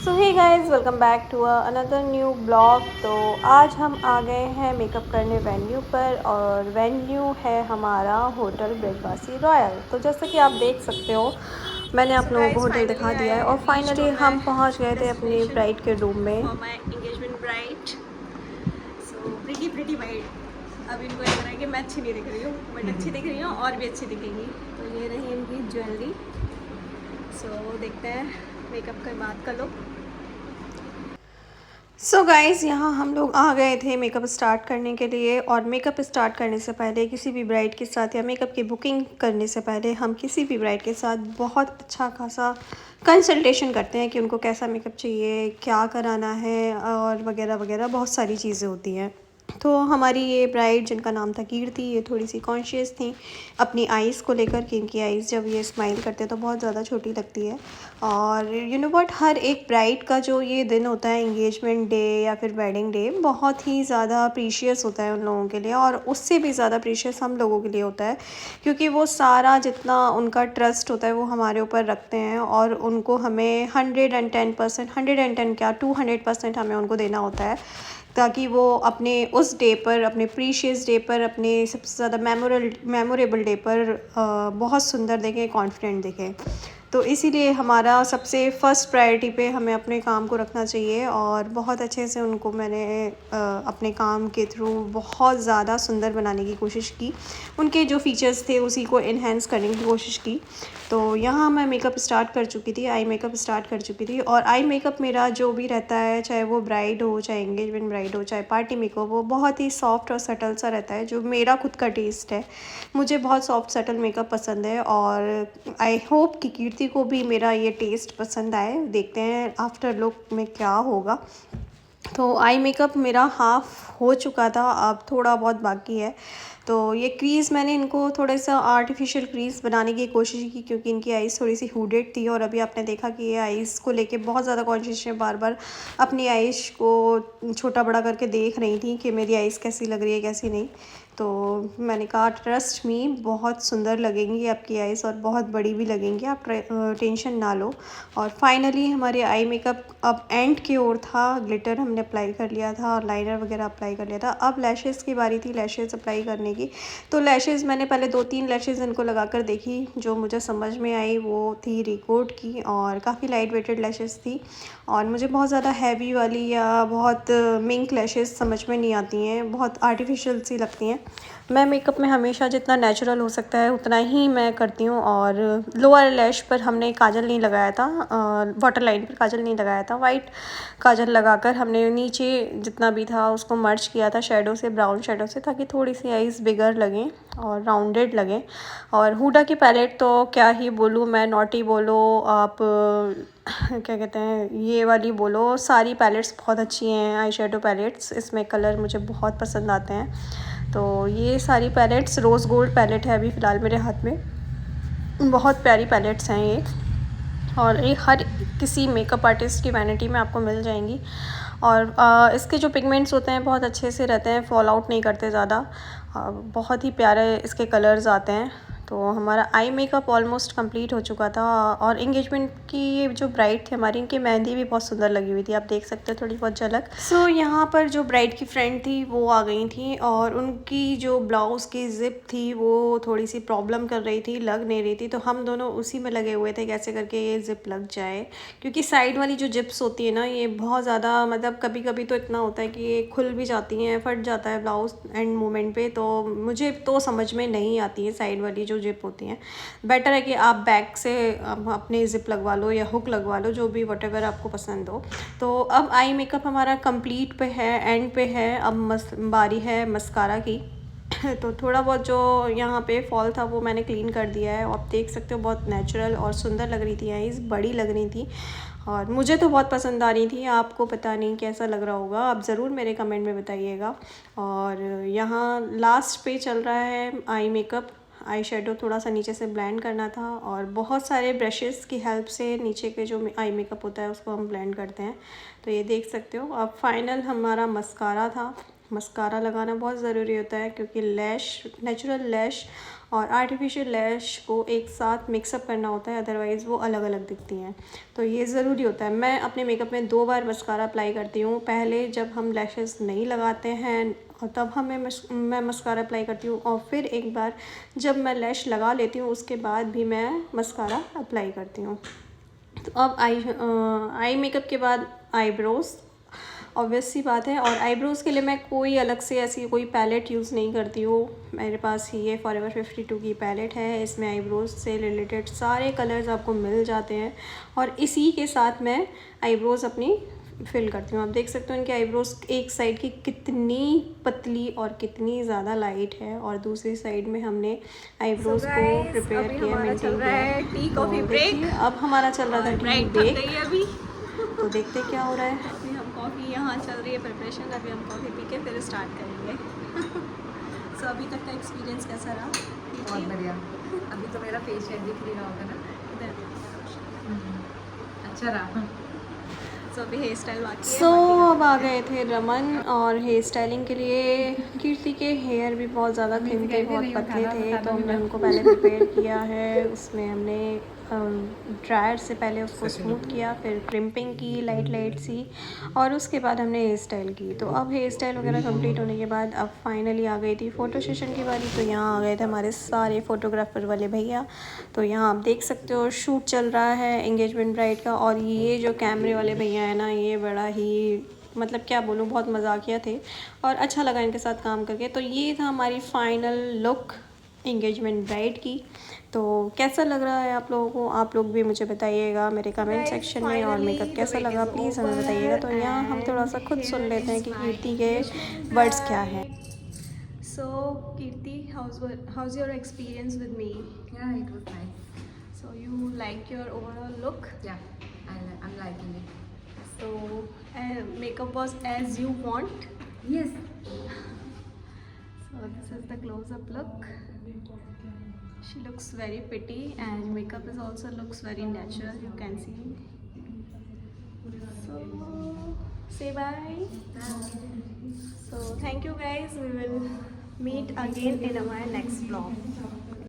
So hey guys, welcome back to another new blog. तो आज हम आ गए हैं मेकअप करने वेन्यू पर, और वेन्यू है हमारा होटल ब्रिजवासी रॉयल। तो जैसे कि आप देख सकते हो, मैंने आप सो लोगों को गाइस होटल फाइनली दिखा आई दिया है और रीच्ड फाइनली ऑन माय हम पहुंच गए थे अपनी डेस्टिनेशन ब्राइड के रूम में। For my engagement bride. So pretty bride. अब इनको लग रहा है कि मैं अच्छी नहीं दिख रही हूँ, बट अच्छी दिख रही हूँ और भी अच्छी दिखेंगी। तो ये रही इनकी ज्वेलरी। सो देखते हैं मेकअप के बाद का लुक। सो गाइज़, यहाँ हम लोग आ गए थे मेकअप स्टार्ट करने के लिए। और मेकअप स्टार्ट करने से पहले किसी भी ब्राइड के साथ या मेकअप की बुकिंग करने से पहले हम किसी भी ब्राइड के साथ बहुत अच्छा खासा कंसल्टेशन करते हैं कि उनको कैसा मेकअप चाहिए, क्या कराना है और वगैरह वगैरह बहुत सारी चीज़ें होती हैं। तो हमारी ये ब्राइड, जिनका नाम था कीर्ति, ये थोड़ी सी कॉन्शियस थी अपनी आइज़ को लेकर कि इनकी आइज़ जब ये स्माइल करते हैं तो बहुत ज़्यादा छोटी लगती है। और यू नो व्हाट, हर एक ब्राइड का जो ये दिन होता है, एंगेजमेंट डे या फिर वेडिंग डे, बहुत ही ज़्यादा प्रीशियस होता है उन लोगों के लिए, और उससे भी ज़्यादा प्रीशियस हम लोगों के लिए होता है, क्योंकि वो सारा जितना उनका ट्रस्ट होता है वो हमारे ऊपर रखते हैं, और उनको हमें 110%, 110 क्या 200% हमें उनको देना होता है, ताकि वो अपने उस डे पर, अपने प्रीशियस डे पर, अपने सबसे ज़्यादा मेमोरेबल डे पर बहुत सुंदर दिखें, कॉन्फिडेंट दिखें। तो इसीलिए हमारा सबसे फ़र्स्ट प्रायोरिटी पे हमें अपने काम को रखना चाहिए। और बहुत अच्छे से उनको मैंने अपने काम के थ्रू बहुत ज़्यादा सुंदर बनाने की कोशिश की, उनके जो फ़ीचर्स थे उसी को इन्हेंस करने की कोशिश की। तो यहाँ मैं मेकअप स्टार्ट कर चुकी थी, आई मेकअप स्टार्ट कर चुकी थी। और आई मेकअप मेरा जो भी रहता है, चाहे वो ब्राइड हो, चाहे एंगेजमेंट ब्राइड हो, चाहे पार्टी मेकअप, वो बहुत ही सॉफ्ट और सटल सा रहता है, जो मेरा खुद का टेस्ट है। मुझे बहुत सॉफ्ट सटल मेकअप पसंद है, और आई होप कि कीर्ति को भी मेरा ये टेस्ट पसंद आए। देखते हैं आफ्टर लुक में क्या होगा। तो आई मेकअप मेरा हाफ़ हो चुका था, अब थोड़ा बहुत बाकी है। तो ये क्रीज़ मैंने इनको थोड़ा सा आर्टिफिशियल क्रीज़ बनाने की कोशिश की, क्योंकि इनकी आइज़ थोड़ी सी हुडेड थी। और अभी आपने देखा कि ये आइज़ को लेके बहुत ज़्यादा कॉन्शियस है, बार बार अपनी आइज़ को छोटा बड़ा करके देख रही थी कि मेरी आइज़ कैसी लग रही है, कैसी नहीं। तो मैंने कहा ट्रस्ट मी, बहुत सुंदर लगेंगी आपकी आइज़, और बहुत बड़ी भी लगेंगी, आप टेंशन ना लो। और फाइनली हमारे आई मेकअप अब एंड की ओर था। ग्लिटर हमने अप्लाई कर लिया था, और लाइनर वगैरह अप्लाई कर लिया था। अब लैशेज़ की बारी थी, लैशेज़ अप्लाई करने की। तो लैशेज़ मैंने पहले 2-3 लैशेज़ इनको लगा कर देखी, जो मुझे समझ में आई वो थी रिकॉर्ड की, और काफ़ी लाइट वेटेड लैशेज़ थी। और मुझे बहुत ज़्यादा हैवी वाली या बहुत मिंक लैशेज़ समझ में नहीं आती हैं, बहुत आर्टिफिशियल सी लगती हैं। मैं मेकअप में हमेशा जितना नेचुरल हो सकता है उतना ही मैं करती हूँ। और लोअर लैश पर हमने काजल नहीं लगाया था, वाटर लाइन पर काजल नहीं लगाया था, वाइट काजल लगाकर हमने नीचे जितना भी था उसको मर्ज किया था शेडो से, ब्राउन शेडो से, ताकि थोड़ी सी आइज़ बिगर लगें और राउंडेड लगें। और हुडा की पैलेट तो क्या ही बोलूँ मैं, नॉटी बोलो आप, क्या कहते हैं, ये वाली बोलो, सारी पैलेट्स बहुत अच्छी हैं, आई शेडो पैलेट्स। इसमें कलर मुझे बहुत पसंद आते हैं। तो ये सारी पैलेट्स, रोज़ गोल्ड पैलेट है अभी फ़िलहाल मेरे हाथ में, बहुत प्यारी पैलेट्स हैं ये। और ये हर किसी मेकअप आर्टिस्ट की वैनिटी में आपको मिल जाएंगी। और इसके जो पिगमेंट्स होते हैं बहुत अच्छे से रहते हैं, फॉल आउट नहीं करते ज़्यादा, बहुत ही प्यारे इसके कलर्स आते हैं। तो हमारा आई मेकअप ऑलमोस्ट कंप्लीट हो चुका था। और एंगेजमेंट की ये जो ब्राइड थी हमारी, इनकी मेहंदी भी बहुत सुंदर लगी हुई थी, आप देख सकते हो थोड़ी बहुत झलक। सो यहाँ पर जो ब्राइड की फ्रेंड थी वो आ गई थी, और उनकी जो ब्लाउज़ की ज़िप थी वो थोड़ी सी प्रॉब्लम कर रही थी, लग नहीं रही थी। तो हम दोनों उसी में लगे हुए थे कैसे करके ये ज़िप लग जाए, क्योंकि साइड वाली जो जिप्स होती है ना, ये बहुत ज़्यादा, मतलब कभी कभी तो इतना होता है कि ये खुल भी जाती हैं, फट जाता है ब्लाउज़ एंड मोमेंट पे। तो मुझे तो समझ में नहीं आती है साइड वाली जो जिप होती हैं। बेटर है कि आप बैक से अपने ज़िप लगवा लो या हुक लगवा लो, जो भी वटेवर आपको पसंद हो। तो अब आई मेकअप हमारा कंप्लीट पे है, एंड पे है। अब बारी है मस्कारा की। तो थोड़ा बहुत जो यहाँ पे फॉल था वो मैंने क्लीन कर दिया है। आप देख सकते हो बहुत नेचुरल और सुंदर लग रही थी आईज़, बड़ी लग रही थी, और मुझे तो बहुत पसंद आ रही थी। आपको पता नहीं कैसा लग रहा होगा, आप ज़रूर मेरे कमेंट में बताइएगा। और यहाँ लास्ट पे चल रहा है आई मेकअप। आई शेडो थोड़ा सा नीचे से ब्लेंड करना था, और बहुत सारे ब्रशेस की हेल्प से नीचे के जो आई मेकअप होता है उसको हम ब्लेंड करते हैं। तो ये देख सकते हो। अब फाइनल हमारा मस्कारा था। मस्कारा लगाना बहुत ज़रूरी होता है, क्योंकि लैश, नेचुरल लैश और आर्टिफिशियल लैश को एक साथ मिक्सअप करना होता है, अदरवाइज़ वो अलग अलग दिखती हैं। तो ये ज़रूरी होता है। मैं अपने मेकअप में 2 बार मस्कारा अप्लाई करती हूँ। पहले जब हम लैशेस नहीं लगाते हैं और तब मैं मस्कारा अप्लाई करती हूँ, और फिर एक बार जब मैं लैश लगा लेती हूँ उसके बाद भी मैं मस्कारा अप्लाई करती हूँ। तो अब आई मेकअप के बाद आईब्रोज़, ऑब्वियस सी बात है। और आईब्रोज़ के लिए मैं कोई अलग से ऐसी कोई पैलेट यूज़ नहीं करती हूँ। मेरे पास ही ये फॉरएवर 52 की पैलेट है। इसमें आईब्रोज़ से रिलेटेड सारे कलर्स आपको मिल जाते हैं, और इसी के साथ मैं आईब्रोज़ अपनी फिल करती हूँ। आप देख सकते हो इनके आईब्रोज़ एक साइड की कितनी पतली और कितनी ज़्यादा लाइट है, और दूसरी साइड में हमने आईब्रोज़ को प्रिपेयर किया, मेंटेन किया है। टी तो कॉफ़ी ब्रेक। देखिए, अब हमारा चल रहा था टी ब्राइट थक ब्रेक। गई है अभी। तो देखते हैं क्या हो रहा है। अभी हम कॉफ़ी, यहाँ चल रही है प्रिपरेशन, अभी हम कॉफ़ी पी के फिर स्टार्ट करेंगे। सो अभी तक का एक्सपीरियंस कैसा रहा? बहुत बढ़िया। अभी तो मेरा फेस चेंज दिख नहीं रहा होगा ना? अच्छा रहा। सो अभी हेयर स्टाइल बाकी है। सो अब आ गए थे रमन, और हेयर स्टाइलिंग के लिए कीर्ति के हेयर भी बहुत ज़्यादा थिन थे, बहुत पतले थे, तो हमने उनको पहले प्रिपेयर किया है। उसमें हमने ड्रायर से पहले उसको स्मूथ किया, फिर क्रिम्पिंग की लाइट लाइट सी, और उसके बाद हमने हेयर स्टाइल की। तो अब हेयर स्टाइल वगैरह कंप्लीट होने के बाद अब फाइनली आ गई थी फ़ोटो सेशन की बारी। तो यहाँ आ गए थे हमारे सारे फ़ोटोग्राफ़र वाले भैया। तो यहाँ आप देख सकते हो शूट चल रहा है एंगेजमेंट ब्राइड का, और ये जो कैमरे वाले भैया है ना, ये बड़ा ही मतलब क्या बोलूँ, बहुत मज़ाकिया थे और अच्छा लगा इनके साथ काम करके। तो ये था हमारी फ़ाइनल लुक एंगेजमेंट ब्राइड की। तो कैसा लग रहा है आप लोगों को? आप लोग भी मुझे बताइएगा मेरे कमेंट सेक्शन में, और मेकअप कैसा लगा प्लीज़ हमें बताइएगा। तो यहाँ हम थोड़ा सा खुद सुन लेते हैं कि कीर्ति के वर्ड्स क्या हैं। So Kirti, how's your experience with me? Yeah, it was nice. So you like your overall look? Yeah, I'm liking it. So makeup was as you want? Yes. So this is the close-up look. She looks very pretty, and makeup is also looks very natural. You can see. So say bye. So thank you guys. We will meet again in our next vlog.